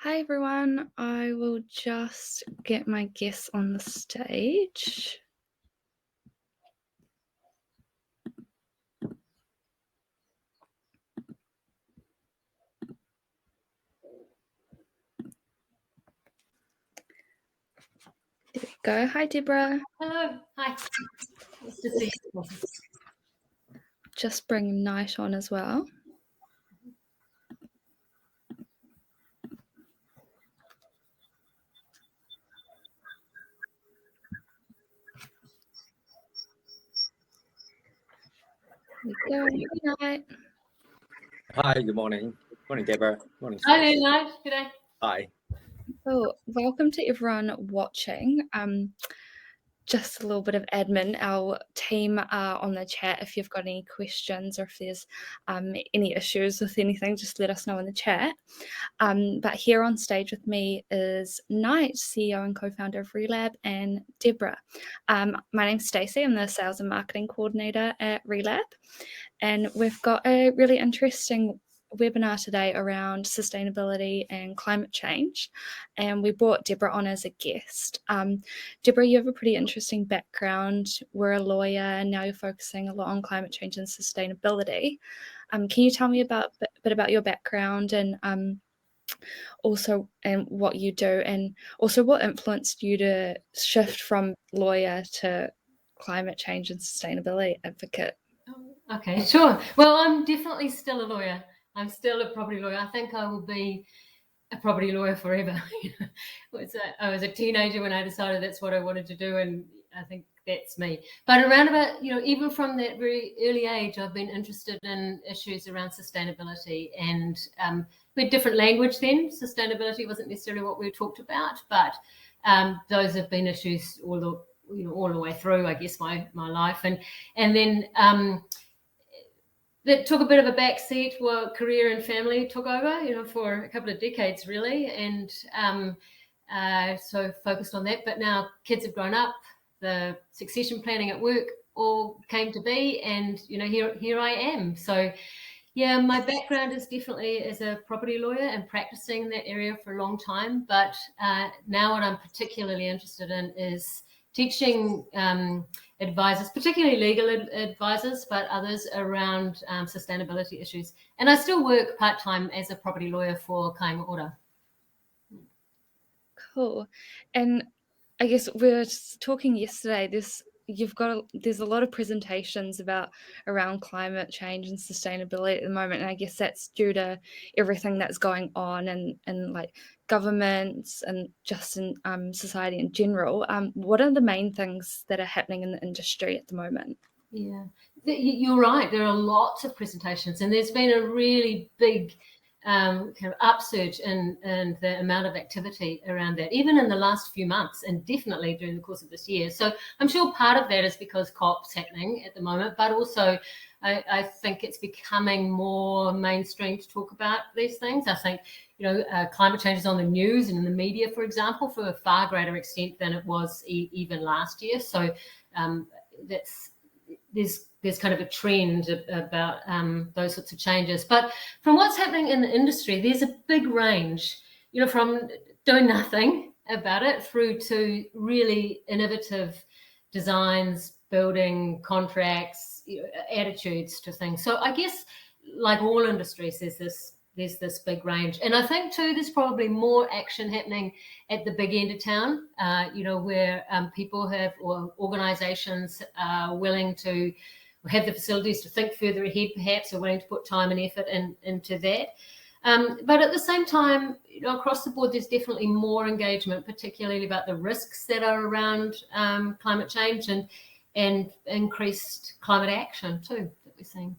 Hi everyone, I will just get my guests on the stage. There we go. Hi Deborah. Hello. Hi. Nice to see you. Just bring Night on as well. There we go. Good night. Hi, good morning. Morning, Deborah. Morning, Hi there, Stacey. Nige. G'day. Hi. So, welcome to everyone watching. Just a little bit of admin. Our team are on the chat. If you've got any questions or if there's any issues with anything, just let us know in the chat. But here on stage with me is Night, CEO and co-founder of Relab, and Deborah. My name's Stacey. I'm the sales and marketing coordinator at Relab. And we've got a really interesting webinar today around sustainability and climate change, and we brought Deborah on as a guest. Deborah, you have a pretty interesting background. We're a lawyer and now you're focusing a lot on climate change and sustainability. Can you tell me a bit about your background and also and what you do, and also what influenced you to shift from lawyer to climate change and sustainability advocate? Okay, sure. Well, I'm definitely still a lawyer. I'm still a property lawyer. I think I will be a property lawyer forever. I was a teenager when I decided that's what I wanted to do, and I think that's me. But around about, even from that very early age, I've been interested in issues around sustainability, and we had different language then. Sustainability wasn't necessarily what we talked about, but those have been issues all the way through, I guess, my life, and then that took a bit of a backseat while career and family took over, for a couple of decades really, and so focused on that. But now kids have grown up, the succession planning at work all came to be, and here I am. So yeah, my background is definitely as a property lawyer and practicing in that area for a long time. But now what I'm particularly interested in is teaching advisors, particularly legal advisors, but others around sustainability issues. And I still work part-time as a property lawyer for Kāinga Ora. Cool. And I guess we were just talking yesterday, there's a lot of presentations around climate change and sustainability at the moment, and I guess that's due to everything that's going on and like governments and just in society in general. What are the main things that are happening in the industry at the moment? Yeah, you're right. There are lots of presentations, and there's been a really big kind of upsurge in the amount of activity around that, even in the last few months, and definitely during the course of this year. So I'm sure part of that is because COP's happening at the moment, but also I think it's becoming more mainstream to talk about these things. I think, climate change is on the news and in the media, for example, for a far greater extent than it was even last year. So there's kind of a trend about those sorts of changes. But from what's happening in the industry, there's a big range, from doing nothing about it through to really innovative designs, building contracts, attitudes to things. So I guess, like all industries, there's this big range. And I think too, there's probably more action happening at the big end of town, where people or organizations are willing to have the facilities to think further ahead, perhaps, are willing to put time and effort into that. But at the same time, across the board, there's definitely more engagement, particularly about the risks that are around climate change and increased climate action too that we're seeing.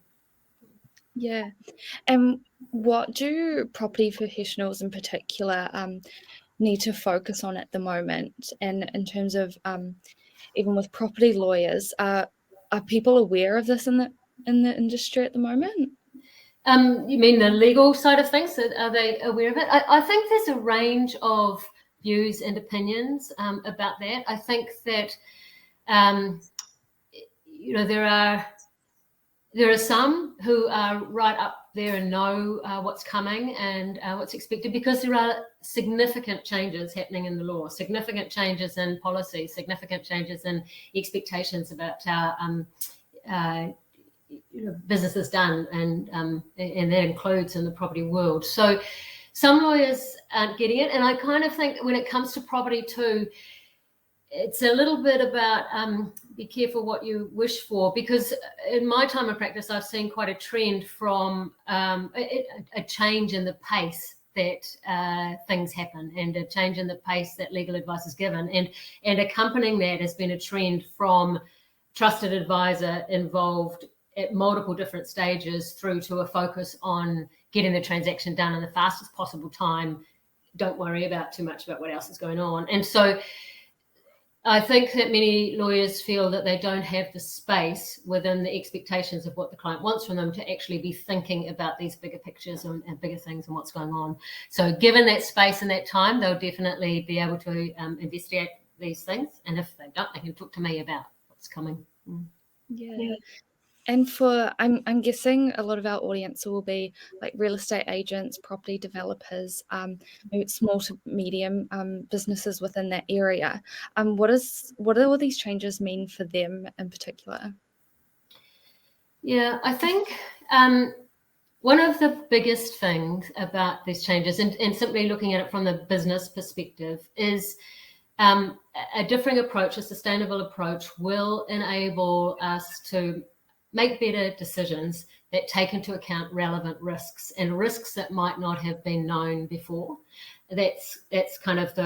Yeah. And what do property professionals in particular need to focus on at the moment? And in terms of even with property lawyers, are people aware of this in the industry at the moment? You mean the legal side of things? Are they aware of it? I think there's a range of views and opinions about that. I think that there are some who are right up there and know what's coming and what's expected, because there are significant changes happening in the law, significant changes in policy, significant changes in expectations about how business is done, and that includes in the property world. So some lawyers aren't getting it, and I kind of think when it comes to property too, it's a little bit about be careful what you wish for, because in my time of practice, I've seen quite a trend from a change in the pace that things happen, and a change in the pace that legal advice is given. And accompanying that has been a trend from trusted advisor involved at multiple different stages through to a focus on getting the transaction done in the fastest possible time. Don't worry about too much about what else is going on. And so I think that many lawyers feel that they don't have the space within the expectations of what the client wants from them to actually be thinking about these bigger pictures and bigger things and what's going on. So given that space and that time, they'll definitely be able to investigate these things. And if they don't, they can talk to me about what's coming. Yeah. And I'm guessing a lot of our audience will be like real estate agents, property developers, maybe small to medium businesses within that area. What do all these changes mean for them in particular? Yeah, I think one of the biggest things about these changes, and simply looking at it from the business perspective, is a differing approach, a sustainable approach, will enable us to make better decisions that take into account relevant risks and risks that might not have been known before. That's kind of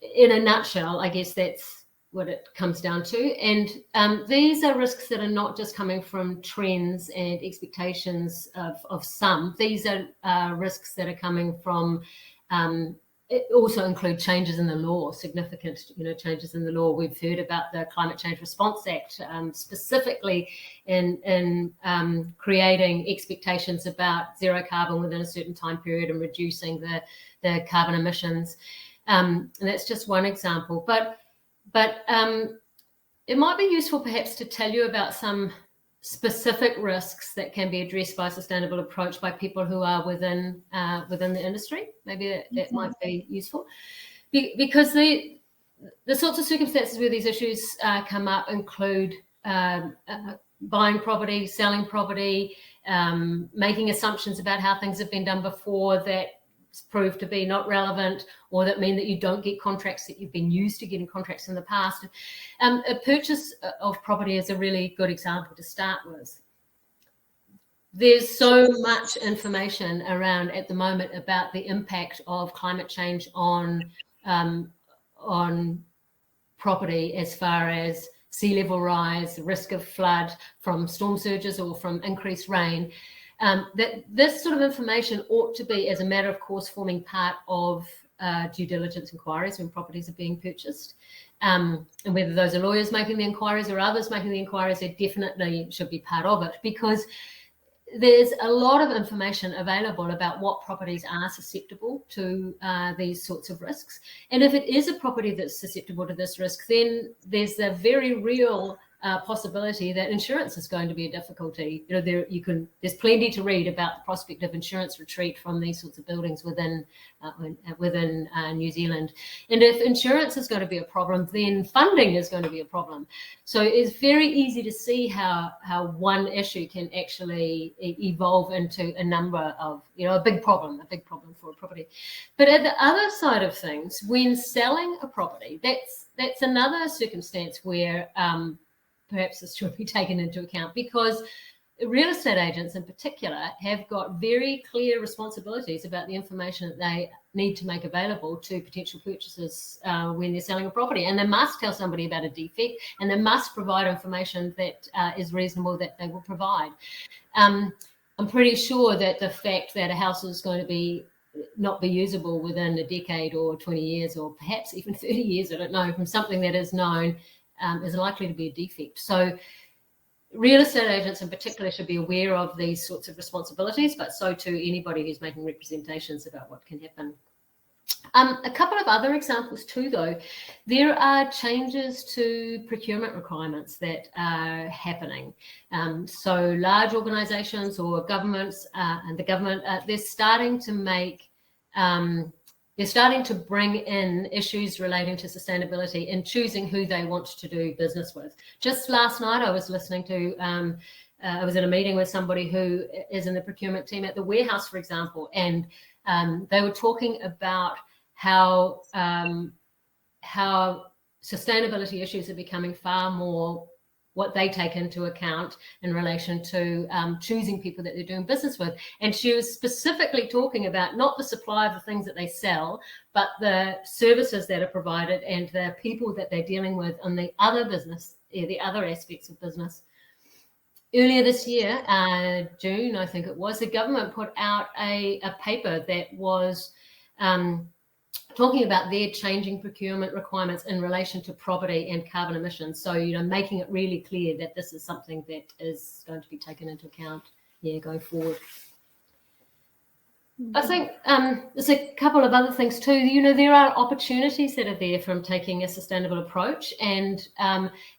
in a nutshell, I guess that's what it comes down to. And these are risks that are not just coming from trends and expectations of some. These are risks that are coming from it also include changes in the law, significant, changes in the law. We've heard about the Climate Change Response Act, specifically in creating expectations about zero carbon within a certain time period and reducing the carbon emissions. And that's just one example. But it might be useful perhaps to tell you about some specific risks that can be addressed by a sustainable approach by people who are within the industry. Maybe that might be useful, because the sorts of circumstances where these issues come up include buying property, selling property, making assumptions about how things have been done before that prove to be not relevant, or that mean that you don't get contracts that you've been used to getting contracts in the past. A purchase of property is a really good example to start with. There's so much information around at the moment about the impact of climate change on property, as far as sea level rise, the risk of flood from storm surges or from increased rain. That this sort of information ought to be, as a matter of course, forming part of due diligence inquiries when properties are being purchased. And whether those are lawyers making the inquiries or others making the inquiries, they definitely should be part of it, because there's a lot of information available about what properties are susceptible to these sorts of risks. And if it is a property that's susceptible to this risk, then there's a very real possibility that insurance is going to be a difficulty. There's plenty to read about the prospect of insurance retreat from these sorts of buildings within New Zealand. And if insurance is going to be a problem, then funding is going to be a problem. So it's very easy to see how one issue can actually evolve into a number of, a big problem for a property. But at the other side of things, when selling a property, that's another circumstance where perhaps this should be taken into account, because real estate agents in particular have got very clear responsibilities about the information that they need to make available to potential purchasers when they're selling a property. And they must tell somebody about a defect, and they must provide information that is reasonable that they will provide. I'm pretty sure that the fact that a house is going to not be usable within a decade or 20 years or perhaps even 30 years, I don't know, from something that is known, is likely to be a defect. So real estate agents in particular should be aware of these sorts of responsibilities, but so too anybody who's making representations about what can happen. A couple of other examples too, though. There are changes to procurement requirements that are happening. So large organisations or governments and the government, they're starting to bring in issues relating to sustainability in choosing who they want to do business with. Just last night, I was listening to, I was in a meeting with somebody who is in the procurement team at the warehouse, for example, and they were talking about how sustainability issues are becoming far more what they take into account in relation to choosing people that they're doing business with. And she was specifically talking about not the supply of the things that they sell, but the services that are provided and the people that they're dealing with on the other business, the other aspects of business. Earlier this year, June, I think it was, the government put out a paper that was talking about their changing procurement requirements in relation to property and carbon emissions. So, making it really clear that this is something that is going to be taken into account, going forward. I think there's a couple of other things too. There are opportunities that are there from taking a sustainable approach, and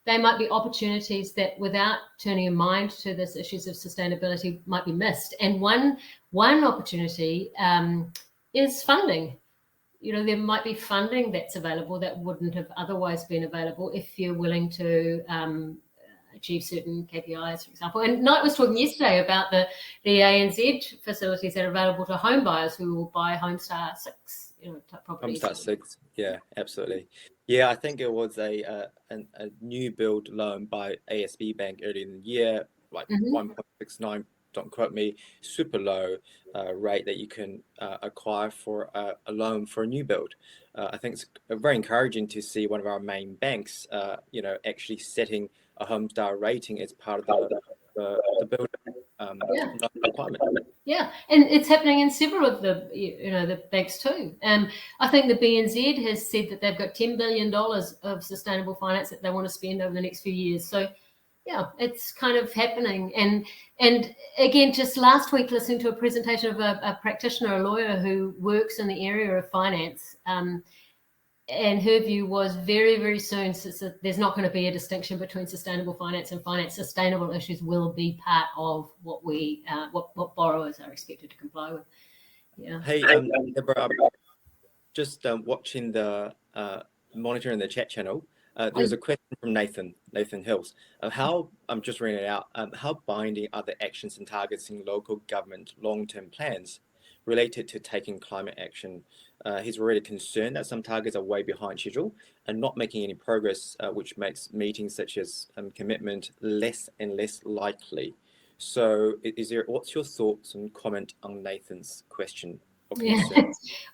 they might be opportunities that, without turning your mind to this issues of sustainability, might be missed. And one opportunity is funding. There might be funding that's available that wouldn't have otherwise been available if you're willing to achieve certain KPIs, for example. And Knight was talking yesterday about the ANZ facilities that are available to home buyers who will buy Homestar 6, type properties. Homestar 6, yeah, absolutely. Yeah, I think it was a new build loan by ASB Bank earlier in the year, like 1.69. Don't quote me, super low rate that you can acquire for a loan for a new build. I think it's very encouraging to see one of our main banks, actually setting a Homestar rating as part of the build requirement. Yeah, and it's happening in several of the banks too. I think the BNZ has said that they've got $10 billion of sustainable finance that they want to spend over the next few years. So, yeah, it's kind of happening. And again, just last week, listening to a presentation of a practitioner, a lawyer who works in the area of finance, and her view was very, very soon, so there's not going to be a distinction between sustainable finance and finance. Sustainable issues will be part of what what borrowers are expected to comply with. Yeah. Hey, Deborah, just watching the monitoring the chat channel. There's a question from Nathan Hills. I'm just reading it out. How binding are the actions and targets in local government long-term plans related to taking climate action? He's already concerned that some targets are way behind schedule and not making any progress, which makes meetings such as commitment less and less likely. So, what's your thoughts and comment on Nathan's question? Yeah.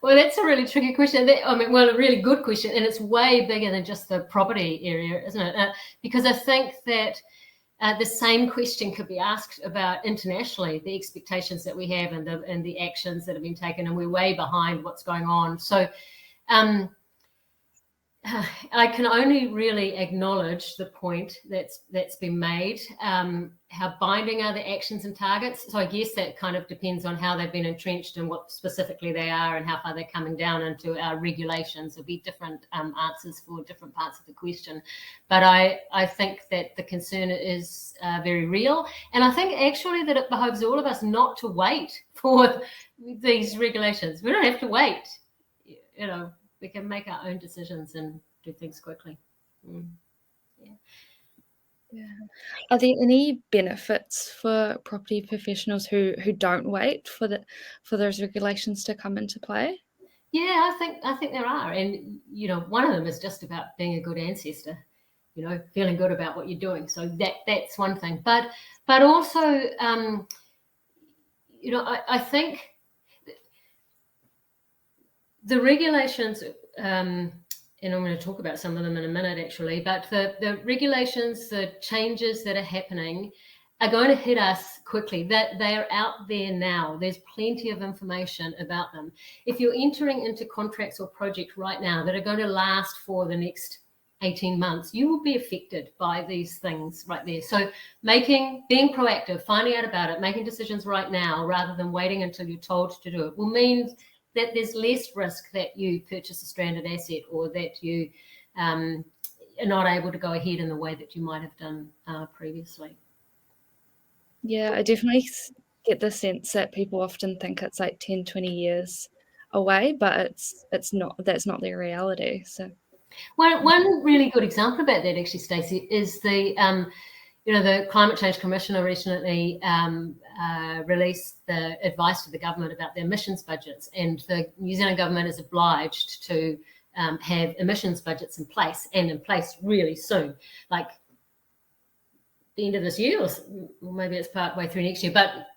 Well, that's a really tricky question. A really good question, and it's way bigger than just the property area, isn't it? Because I think that the same question could be asked about internationally, the expectations that we have and the actions that have been taken, and we're way behind what's going on. So I can only really acknowledge the point that's been made. How binding are the actions and targets? So I guess that kind of depends on how they've been entrenched and what specifically they are and how far they're coming down into our regulations. There'll be different answers for different parts of the question. But I think that the concern is very real. And I think actually that it behoves all of us not to wait for these regulations. We don't have to wait. We can make our own decisions and do things quickly. Yeah. Are there any benefits for property professionals who don't wait for those regulations to come into play? Yeah, I think there are, and one of them is just about being a good ancestor. Feeling good about what you're doing. So that's one thing. But also, I think the regulations. And I'm going to talk about some of them in a minute, actually, but the regulations, the changes that are happening are going to hit us quickly. That they are out there now. There's plenty of information about them. If you're entering into contracts or projects right now that are going to last for the next 18 months, you will be affected by these things right there. So being proactive, finding out about it, making decisions right now rather than waiting until you're told to do it will mean that there's less risk that you purchase a stranded asset or that you are not able to go ahead in the way that you might have done previously. Yeah, I definitely get the sense that people often think it's like 10, 20 years away, but it's not. That's not their reality. So one really good example about that, actually, Stacey, is the the Climate Change Commissioner recently released the advice to the government about their emissions budgets, and the New Zealand government is obliged to have emissions budgets in place, and in place really soon, like the end of this year, or maybe it's part way through next year, but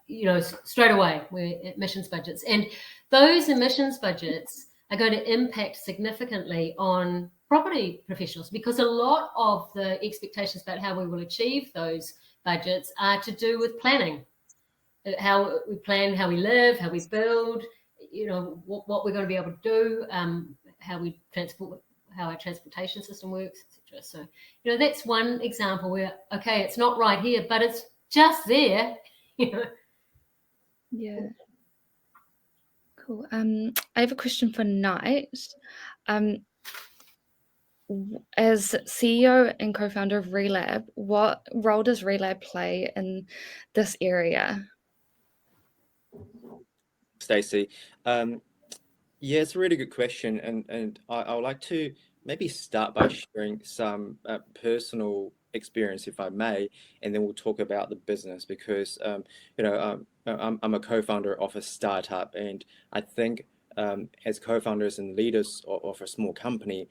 straight away we're emissions budgets, and those emissions budgets are going to impact significantly on property professionals, because a lot of the expectations about how we will achieve those budgets are to do with planning, how we plan, how we live, how we build, what we're going to be able to do, how we transport, how our transportation system works, etc. So, that's one example where, okay, it's not right here, but it's just there. yeah, cool. I have a question for Knight. As CEO and co-founder of Relab, what role does Relab play in this area? Stacey, yeah, it's a really good question, and I would like to maybe start by sharing some personal experience, if I may, and then we'll talk about the business, because I'm a co-founder of a startup, and I think as co-founders and leaders of a small company,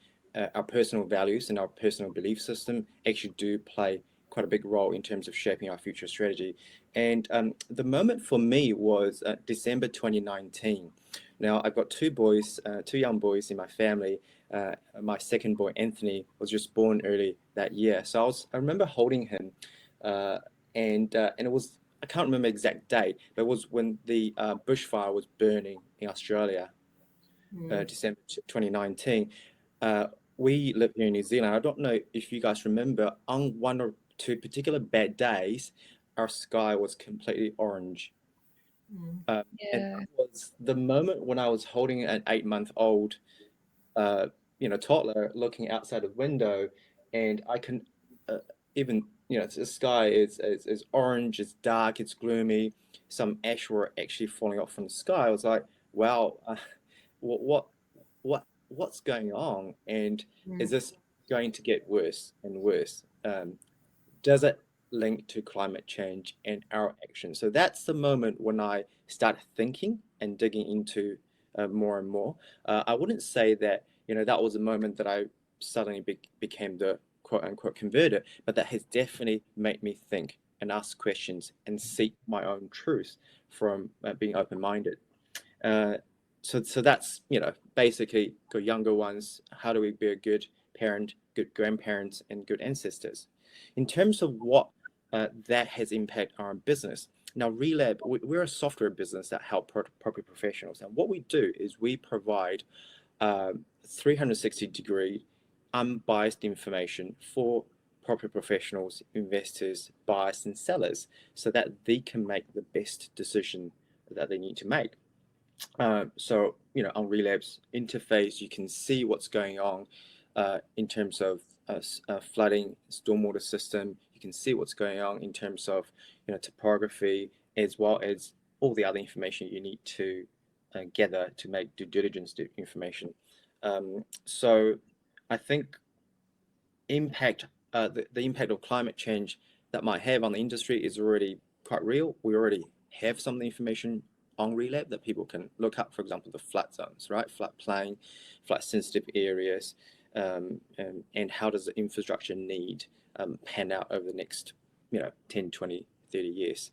our personal values and our personal belief system actually do play quite a big role in terms of shaping our future strategy. And the moment for me was December 2019. Now, I've got two boys, two young boys in my family. My second boy, Anthony, was just born early that year. So I remember holding him, and it was, I can't remember the exact date, but it was when the bushfire was burning in Australia, December 2019. We live here in New Zealand. I don't know if you guys remember, on one or two particular bad days, our sky was completely orange. And Yeah, that was the moment when I was holding an 8-month-old, toddler, looking outside the window, and I can even, the sky is orange, it's dark, it's gloomy. Some ash were actually falling off from the sky. I was like, wow, what what's going on, and is this going to get worse and worse? Does it link to climate change and our action? So that's the moment when I start thinking and digging into more and more. I wouldn't say that that was a moment that I suddenly became the quote unquote converter, but that has definitely made me think and ask questions and seek my own truth from being open-minded. So that's basically for younger ones, how do we be a good parent, good grandparents, and good ancestors? In terms of what that has impact on our business. Now, Relab, we're a software business that help property professionals, and what we do is we provide 360-degree unbiased information for property professionals, investors, buyers, and sellers, so that they can make the best decision that they need to make. So, on Relab's interface, you can see what's going on in terms of flooding, stormwater system. You can see what's going on in terms of, topography, as well as all the other information you need to gather to make due diligence information. So I think the impact of climate change that might have on the industry is already quite real. We already have some of the information on Relab that people can look up, for example, the flood zones, right? Floodplain, flood sensitive areas, and how does the infrastructure need pan out over the next 10, 20, 30 years.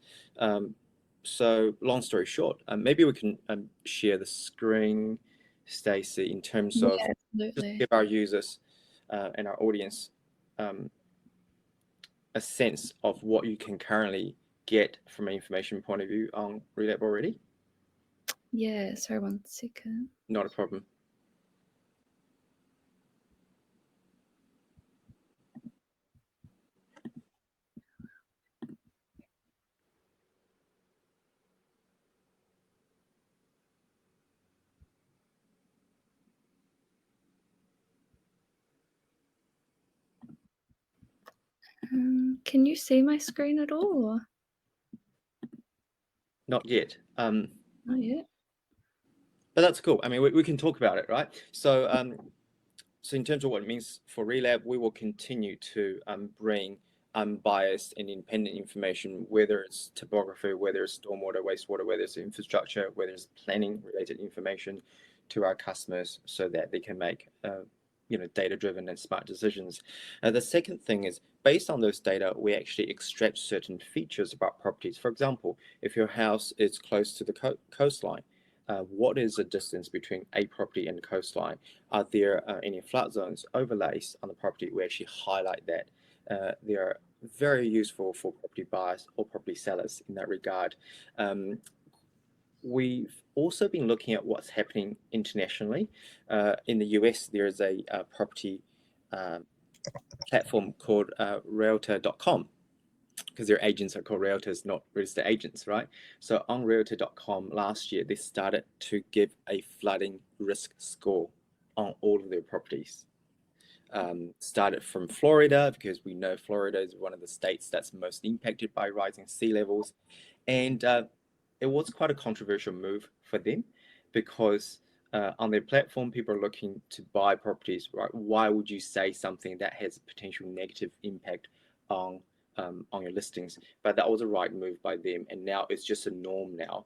So long story short, maybe we can share the screen, Stacey, in terms of just absolutely. give our users and our audience a sense of what you can currently get from an information point of view on Relab already. Yeah, sorry, 1 second. Not a problem. Can you see my screen at all? Or? Not yet. Not yet. But that's cool. I mean, we can talk about it, right? So, so in terms of what it means for Relab, we will continue to bring unbiased and independent information, whether it's topography, whether it's stormwater, wastewater, whether it's infrastructure, whether it's planning related information to our customers so that they can make data-driven and smart decisions. The second thing is, based on those data, we actually extract certain features about properties. For example, if your house is close to the coastline, what is the distance between a property and the coastline? Are there any flood zones, overlays on the property? We actually highlight that. They are very useful for property buyers or property sellers in that regard. We've also been looking at what's happening internationally. In the US, there is a property platform called Realtor.com, because their agents are called realtors, not registered agents, right? So on Realtor.com last year, they started to give a flooding risk score on all of their properties. Started from Florida, because we know Florida is one of the states that's most impacted by rising sea levels. And it was quite a controversial move for them, because on their platform, people are looking to buy properties, right? Why would you say something that has a potential negative impact on your listings? But that was a right move by them, and now it's just a norm now.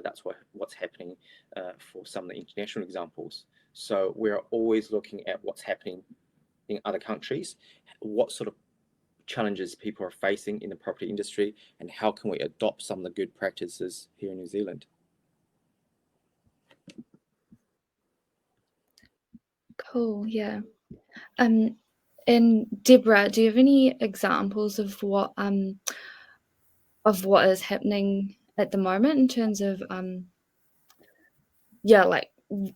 That's what's happening for some of the international examples. So we're always looking at what's happening in other countries, what sort of challenges people are facing in the property industry, and how can we adopt some of the good practices here in New Zealand. Cool, yeah. And Deborah, do you have any examples of what is happening at the moment in terms of like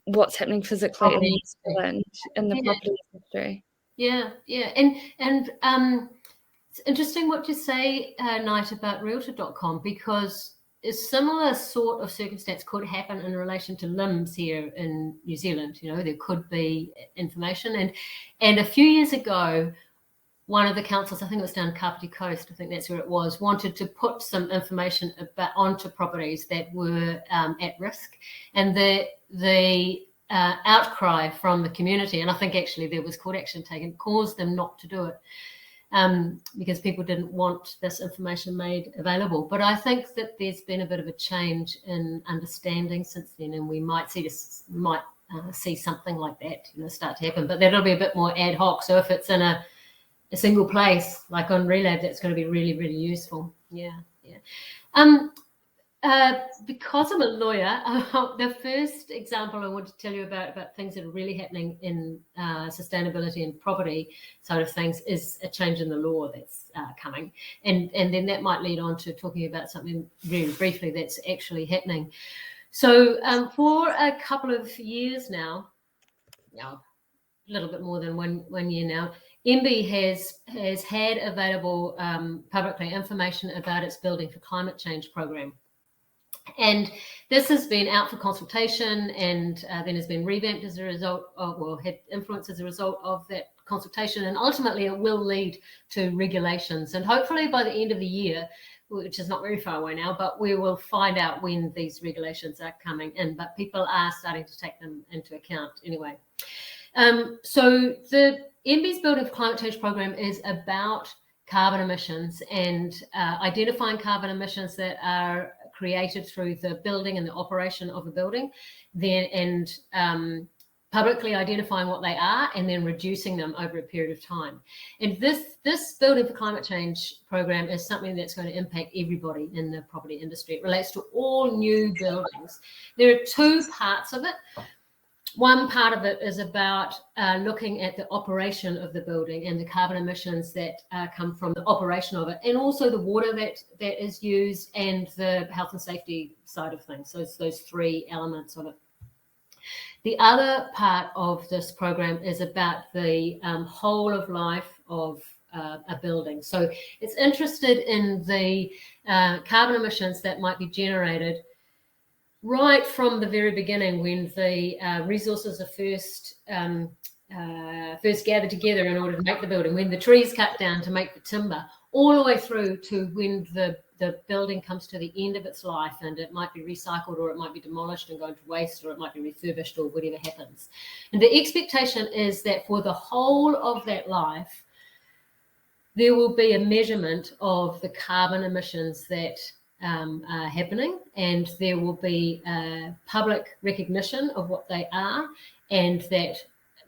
what's happening physically in New Zealand in the property industry? Yeah, and it's interesting what you say, Knight, about Realtor.com, because a similar sort of circumstance could happen in relation to LIMS here in New Zealand. There could be information, and a few years ago, one of the councils, I think it was down Kapiti Coast, I think that's where it was, wanted to put some information onto properties that were at risk, and the outcry from the community, and I think actually there was court action taken, caused them not to do it. Because people didn't want this information made available. But I think that there's been a bit of a change in understanding since then, and we might see something like that, start to happen. But that'll be a bit more ad hoc. So if it's in a single place, like on Relab, that's going to be really, really useful. Yeah. Because I'm a lawyer, the first example I want to tell you about things that are really happening in sustainability and property side of things is a change in the law that's coming. And then that might lead on to talking about something really briefly that's actually happening. So for a couple of years now, a little bit more than one year now, MB has had available publicly information about its Building for Climate Change program. And this has been out for consultation, and then has been revamped as a result of, had influence as a result of that consultation. And ultimately, it will lead to regulations. And hopefully by the end of the year, which is not very far away now, but we will find out when these regulations are coming in. But people are starting to take them into account anyway. So the MB's Building for Climate Change program is about carbon emissions and identifying carbon emissions that are created through the building and the operation of a building, and publicly identifying what they are and then reducing them over a period of time. And this Building for Climate Change program is something that's going to impact everybody in the property industry. It relates to all new buildings. There are two parts of it. One part of it is about looking at the operation of the building and the carbon emissions that come from the operation of it, and also the water that is used and the health and safety side of things. So it's those three elements of it. The other part of this program is about the whole of life of a building. So it's interested in the carbon emissions that might be generated right from the very beginning, when the resources are first first gathered together in order to make the building, when the trees cut down to make the timber, all the way through to when the building comes to the end of its life, and it might be recycled, or it might be demolished and go into waste, or it might be refurbished, or whatever happens. And the expectation is that for the whole of that life, there will be a measurement of the carbon emissions that are happening, and there will be public recognition of what they are, and that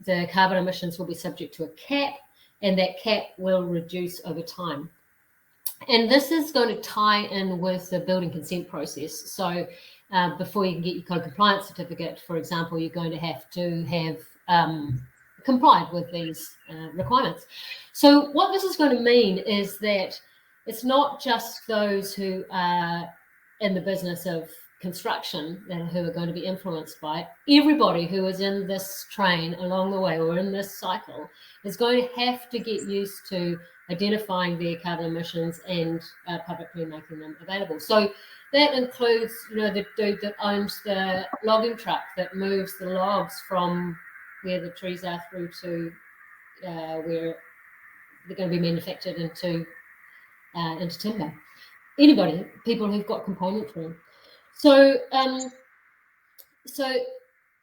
the carbon emissions will be subject to a cap, and that cap will reduce over time. And this is going to tie in with the building consent process. So before you can get your code compliance certificate, for example, you're going to have complied with these requirements. So what this is going to mean is that it's not just those who are in the business of construction who are going to be influenced by it. Everybody who is in this train along the way, or in this cycle, is going to have to get used to identifying their carbon emissions and publicly making them available. So that includes, the dude that owns the logging truck that moves the logs from where the trees are through to where they're going to be manufactured into timber. Anybody, people who've got componentry. So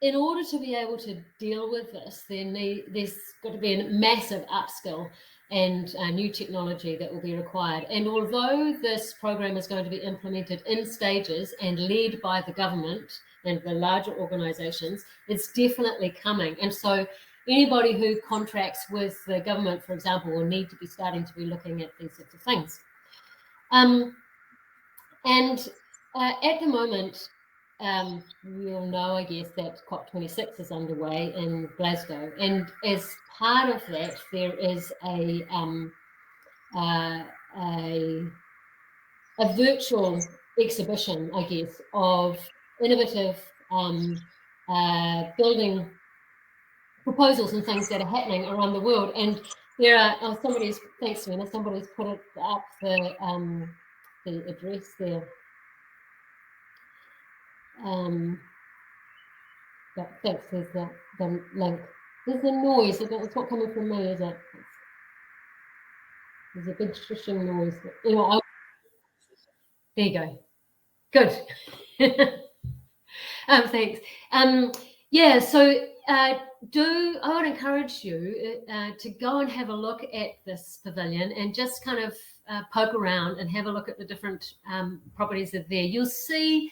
in order to be able to deal with this, there's got to be a massive upskill and new technology that will be required. And although this program is going to be implemented in stages and led by the government and the larger organisations, it's definitely coming. And so anybody who contracts with the government, for example, will need to be starting to be looking at these sorts of things. At the moment, we'll know, I guess, that COP26 is underway in Glasgow, and as part of that, there is a virtual exhibition, I guess, of innovative building proposals and things that are happening around the world. And there are somebody's put it up the address there. But thanks, there's the link. There's a noise, it's not coming from me, is it? There's a big shushing noise. Anyway, there you go. Good. Thanks. Yeah, so I would encourage you to go and have a look at this pavilion and just kind of poke around and have a look at the different properties that are there. You'll see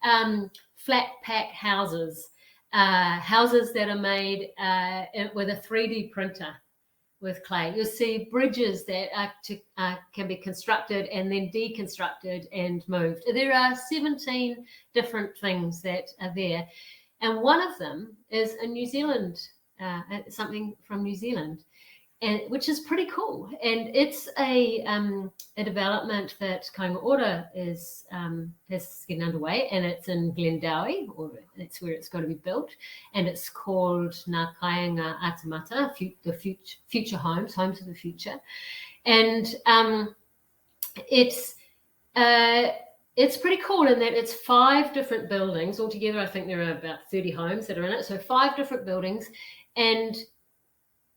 flat pack houses, houses that are made with a 3D printer with clay. You'll see bridges that can be constructed and then deconstructed and moved. There are 17 different things that are there. And one of them is a New Zealand, something from New Zealand, and which is pretty cool. And it's a development that Kainga Ora is getting underway, and it's in Glendowie, or that's where it's going to be built. And it's called Ngā Kāinga Atamata, the future homes of the future. And it's pretty cool in that it's 5 different buildings. Altogether, I think there are about 30 homes that are in it. So 5 different buildings. And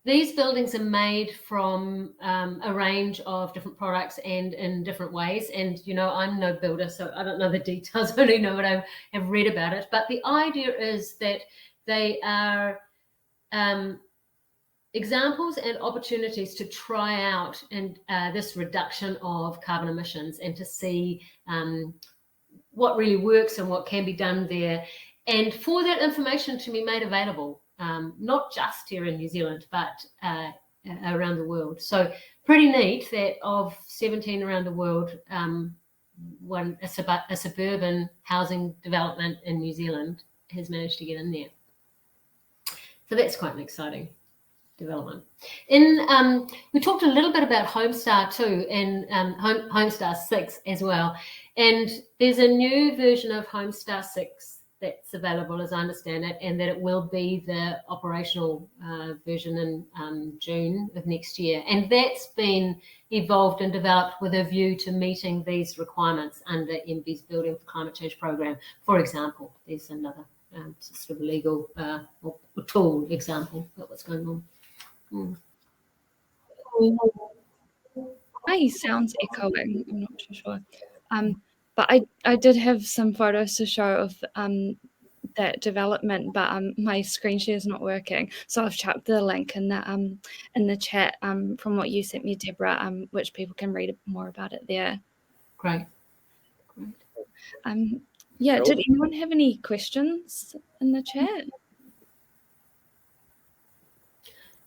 these buildings are made from a range of different products and in different ways. And, I'm no builder, so I don't know the details. I only know what I have read about it. But the idea is that they are examples and opportunities to try out this reduction of carbon emissions and to see what really works and what can be done there. And for that information to be made available, not just here in New Zealand, but around the world. So pretty neat that of 17 around the world, a suburban housing development in New Zealand has managed to get in there. So that's quite an exciting development. We talked a little bit about Homestar 2 and Homestar 6 as well. And there's a new version of Homestar 6 that's available, as I understand it, and that it will be the operational version in June of next year. And that's been evolved and developed with a view to meeting these requirements under MBIE's Building for Climate Change program. For example, there's another sort of legal or tool example of what's going on. Hi, sounds echoing. I'm not too sure. But I did have some photos to show of that development, but my screen share is not working. So I've chucked the link in the chat from what you sent me, Deborah, which people can read more about it there. Great. Yeah, did anyone have any questions in the chat?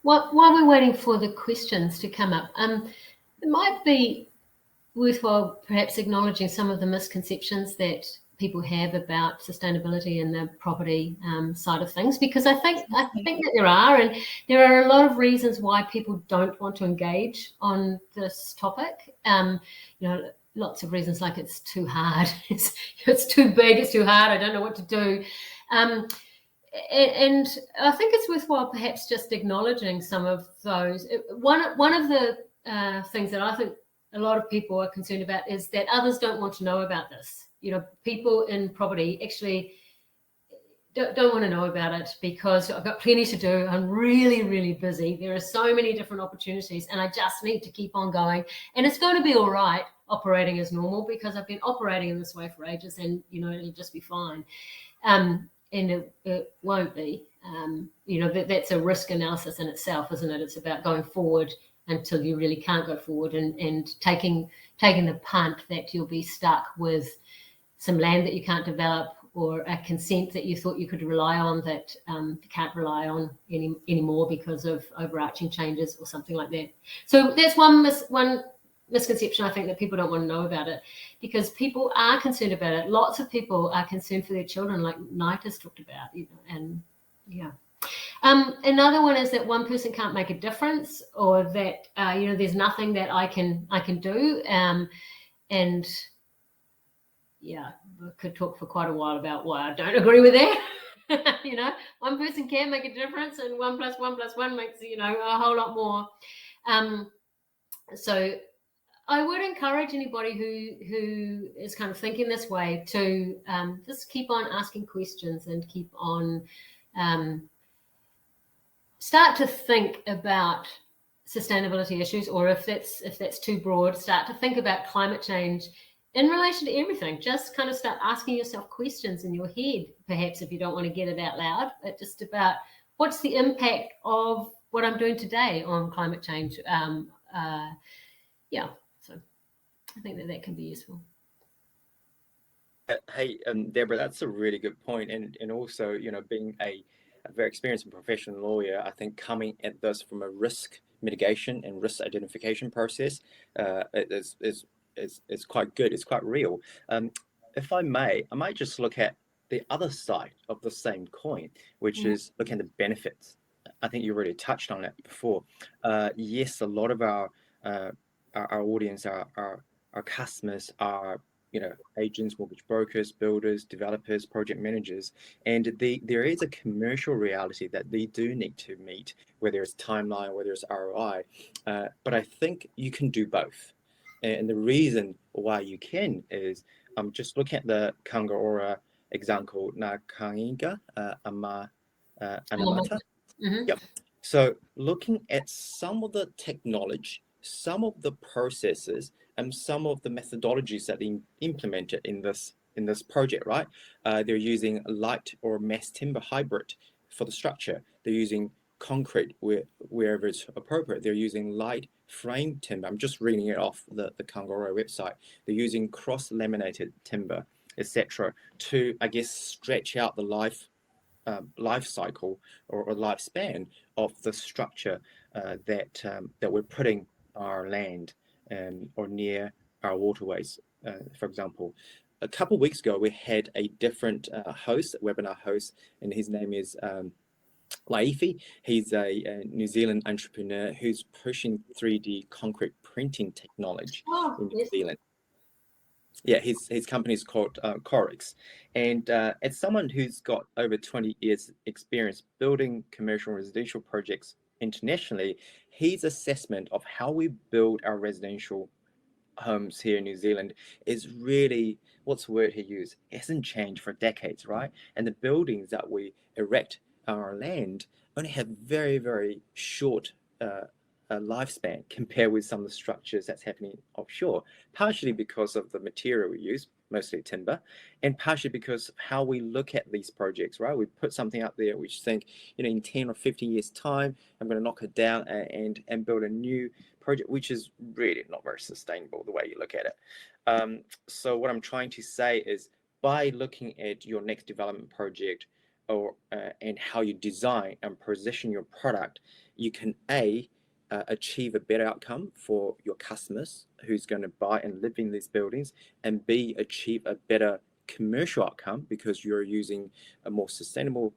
While we're waiting for the questions to come up, it might be worthwhile perhaps acknowledging some of the misconceptions that people have about sustainability in the property side of things, because I think that there are a lot of reasons why people don't want to engage on this topic. Lots of reasons, like it's too hard, it's too big, it's too hard, I don't know what to do. And I think it's worthwhile perhaps just acknowledging some of those. One of the things that I think a lot of people are concerned about is that others don't want to know about this. People in property actually don't want to know about it because I've got plenty to do. I'm really, really busy. There are so many different opportunities and I just need to keep on going. And it's going to be all right operating as normal because I've been operating in this way for ages and, it'll just be fine. And it won't be. That's a risk analysis in itself, isn't it? It's about going forward until you really can't go forward and taking the punt that you'll be stuck with some land that you can't develop or a consent that you thought you could rely on that you can't rely on anymore because of overarching changes or something like that. So that's one misconception I think, that people don't want to know about it, because people are concerned about it. Lots of people are concerned for their children, like Knight has talked about, and yeah. Another one is that one person can't make a difference, or that there's nothing that I can do, and yeah, I could talk for quite a while about why I don't agree with that. One person can make a difference, and 1 + 1 + 1 makes a whole lot more. So I would encourage anybody who is kind of thinking this way to just keep on asking questions and keep on start to think about sustainability issues, or if that's too broad, start to think about climate change in relation to everything. Just kind of start asking yourself questions in your head, perhaps, if you don't want to get it out loud, but just about what's the impact of what I'm doing today on climate change. So I think that can be useful. Hey, Deborah, that's a really good point. And also, being a very experienced and professional lawyer, I think coming at this from a risk mitigation and risk identification process is quite good. It's quite real. If I might just look at the other side of the same coin, which is looking at the benefits. I think you already touched on it before. Yes, a lot of our audience, our customers are agents, mortgage brokers, builders, developers, project managers, and there is a commercial reality that they do need to meet, whether it's timeline, whether it's ROI. But I think you can do both, and the reason why you can is just look at the Kangaroa example, na kainga ama anamata. Yep. So looking at some of the technology, some of the processes, and some of the methodologies that they implemented in this project, right? They're using light or mass timber hybrid for the structure. They're using concrete wherever it's appropriate. They're using light frame timber. I'm just reading it off the Kangaroa website. They're using cross-laminated timber, etc., to, I guess, stretch out the life cycle or lifespan of the structure that we're putting our land or near our waterways. For example, a couple of weeks ago, we had a different webinar host, and his name is Laifi. He's a New Zealand entrepreneur who's pushing 3D concrete printing technology in New Zealand. Yeah, his company is called Corix, and as someone who's got over 20 years experience building commercial and residential projects internationally, his assessment of how we build our residential homes here in New Zealand is really, what's the word he used? It hasn't changed for decades, right? And the buildings that we erect our land only have very, very short lifespan compared with some of the structures that's happening offshore, partially because of the material we use, mostly timber, and partially because of how we look at these projects, right? We put something up there which think, in 10 or 15 years time, I'm going to knock it down and build a new project, which is really not very sustainable the way you look at it. So what I'm trying to say is, by looking at your next development project and how you design and position your product, you can achieve a better outcome for your customers who's going to buy and live in these buildings, and B, achieve a better commercial outcome because you're using a more sustainable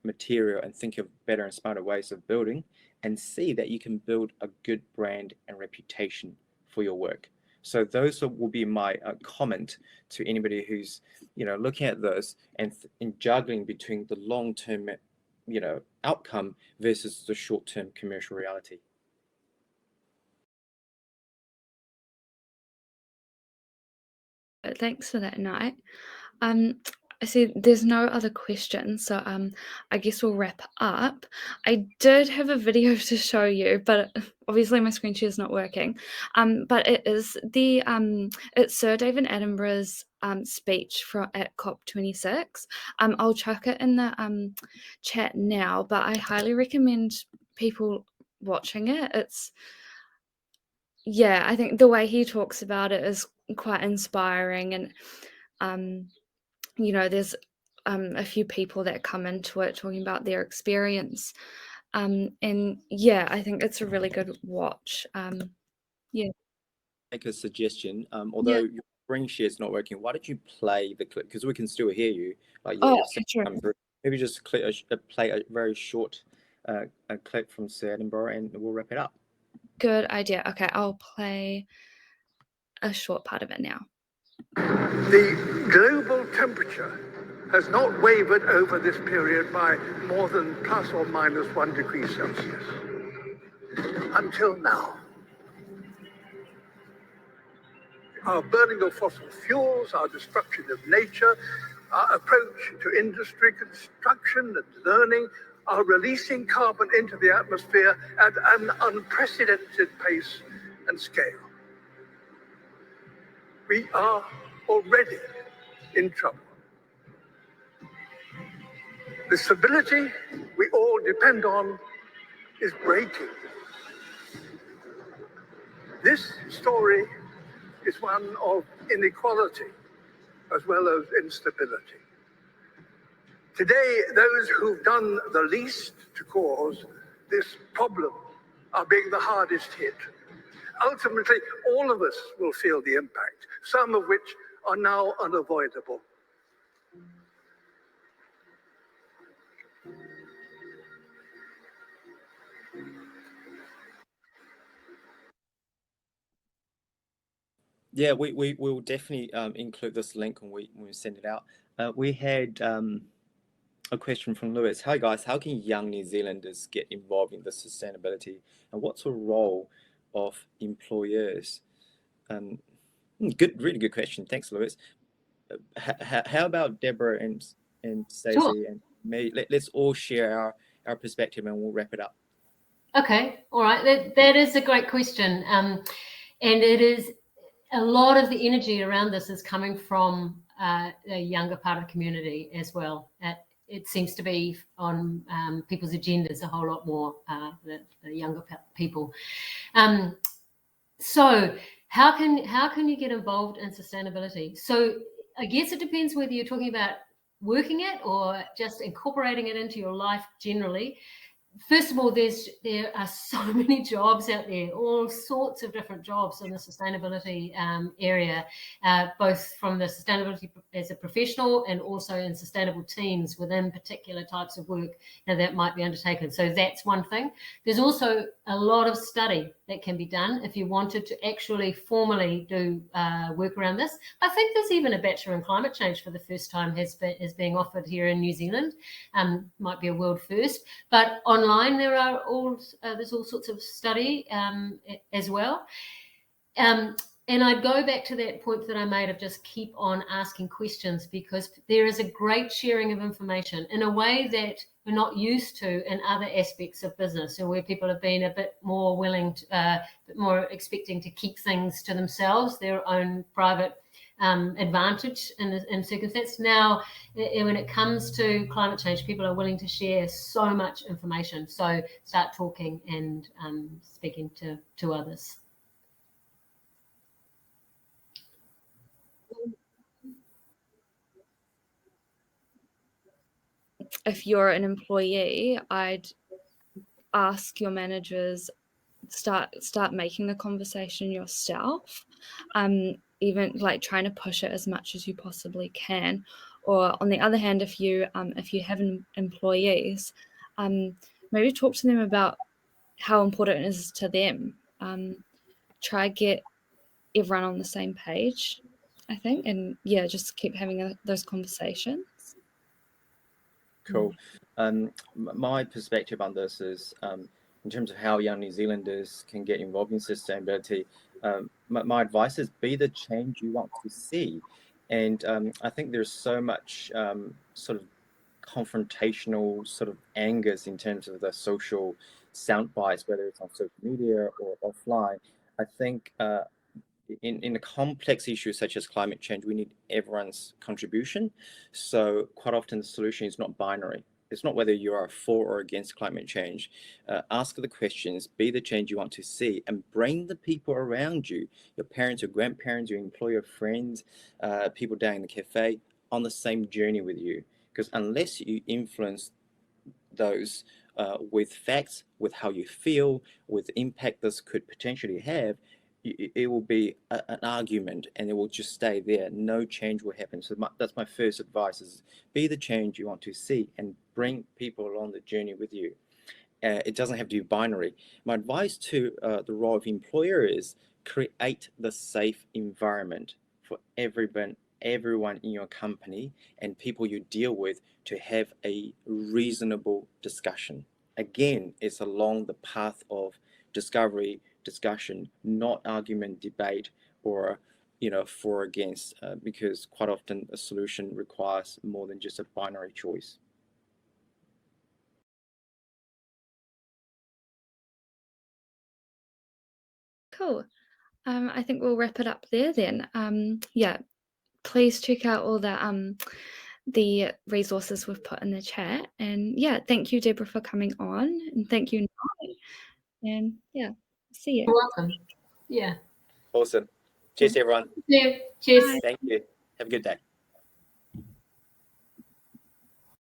material and think of better and smarter ways of building, and C, that you can build a good brand and reputation for your work. So those will be my comment to anybody who's looking at this and juggling between the long-term outcome versus the short-term commercial reality. Thanks for that, Knight. I see there's no other questions, so I guess we'll wrap up. I did have a video to show you, but obviously my screen share is not working. But it is it's Sir David Attenborough's speech at COP26. I'll chuck it in the chat now, but I highly recommend people watching it. I think the way he talks about it is quite inspiring, and there's a few people that come into it talking about their experience, and I think it's a really good watch. Make a suggestion. Although your screen share is not working, why don't you play the clip, because we can still hear you, like sure. Maybe just play a very short a clip from Sir Edinburgh, and we'll wrap it up. Good idea. Okay, I'll play a short part of it now. The global temperature has not wavered over this period by more than plus or minus 1 degree Celsius. Until now. Our burning of fossil fuels, our destruction of nature, our approach to industry, construction and learning are releasing carbon into the atmosphere at an unprecedented pace and scale. We are already in trouble. The stability we all depend on is breaking. This story is one of inequality as well as instability. Today, those who've done the least to cause this problem are being the hardest hit. Ultimately, all of us will feel the impact, some of which are now unavoidable. Yeah, we will definitely include this link when we send it out. We had a question from Lewis. Hi guys, how can young New Zealanders get involved in the sustainability, and what's the role of employers? Really good question. Thanks, Lewis. How about Deborah and Stacey? Sure. And me? Let's all share our perspective, and we'll wrap it up. Okay, all right. That is a great question, and it is a lot of the energy around this is coming from the younger part of the community as well. It seems to be on people's agendas a whole lot more, the younger people. So how can you get involved in sustainability? So I guess it depends whether you're talking about working it or just incorporating it into your life generally. First of all, there are so many jobs out there, all sorts of different jobs in the sustainability area, both from the sustainability as a professional and also in sustainable teams within particular types of work that might be undertaken. So that's one thing. There's also a lot of study that can be done if you wanted to actually formally do work around this. I think there's even a Bachelor in Climate Change for the first time is being offered here in New Zealand. Might be a world first, but online there's all sorts of study as well. And I'd go back to that point that I made of just keep on asking questions, because there is a great sharing of information in a way that we're not used to in other aspects of business, or where people have been a bit more willing to, a bit more expecting to keep things to themselves, their own private advantage in circumstance. Now, when it comes to climate change, people are willing to share so much information. So start talking and speaking to others. If you're an employee, I'd ask your managers, start making the conversation yourself, even like trying to push it as much as you possibly can. Or on the other hand, if you have employees, maybe talk to them about how important it is to them. Try get everyone on the same page, I think, and yeah, just keep having those conversations. Cool. My perspective on this is, in terms of how young New Zealanders can get involved in sustainability, my advice is be the change you want to see. And I think there's so much sort of confrontational sort of angers in terms of the social sound bites, whether it's on social media or offline. I think in a complex issue such as climate change, we need everyone's contribution. So quite often the solution is not binary. It's not whether you are for or against climate change. Ask the questions, be the change you want to see, and bring the people around you, your parents, your grandparents, your employer, friends, people down in the cafe, on the same journey with you. Because unless you influence those with facts, with how you feel, with the impact this could potentially have, it will be an argument, and it will just stay there. No change will happen. So that's my first advice: is be the change you want to see and bring people along the journey with you. It doesn't have to be binary. My advice to the role of employer is create the safe environment for everyone in your company and people you deal with to have a reasonable discussion. Again, it's along the path of discovery, discussion, not argument, debate, or for or against, because quite often a solution requires more than just a binary choice. Cool. I think we'll wrap it up there then. Yeah, please check out all the resources we've put in the chat. And yeah, thank you, Deborah, for coming on, and thank you, Nai. And yeah, see you. You're welcome. Yeah. Awesome. Cheers, everyone. Yeah. Cheers. Thank you. Have a good day.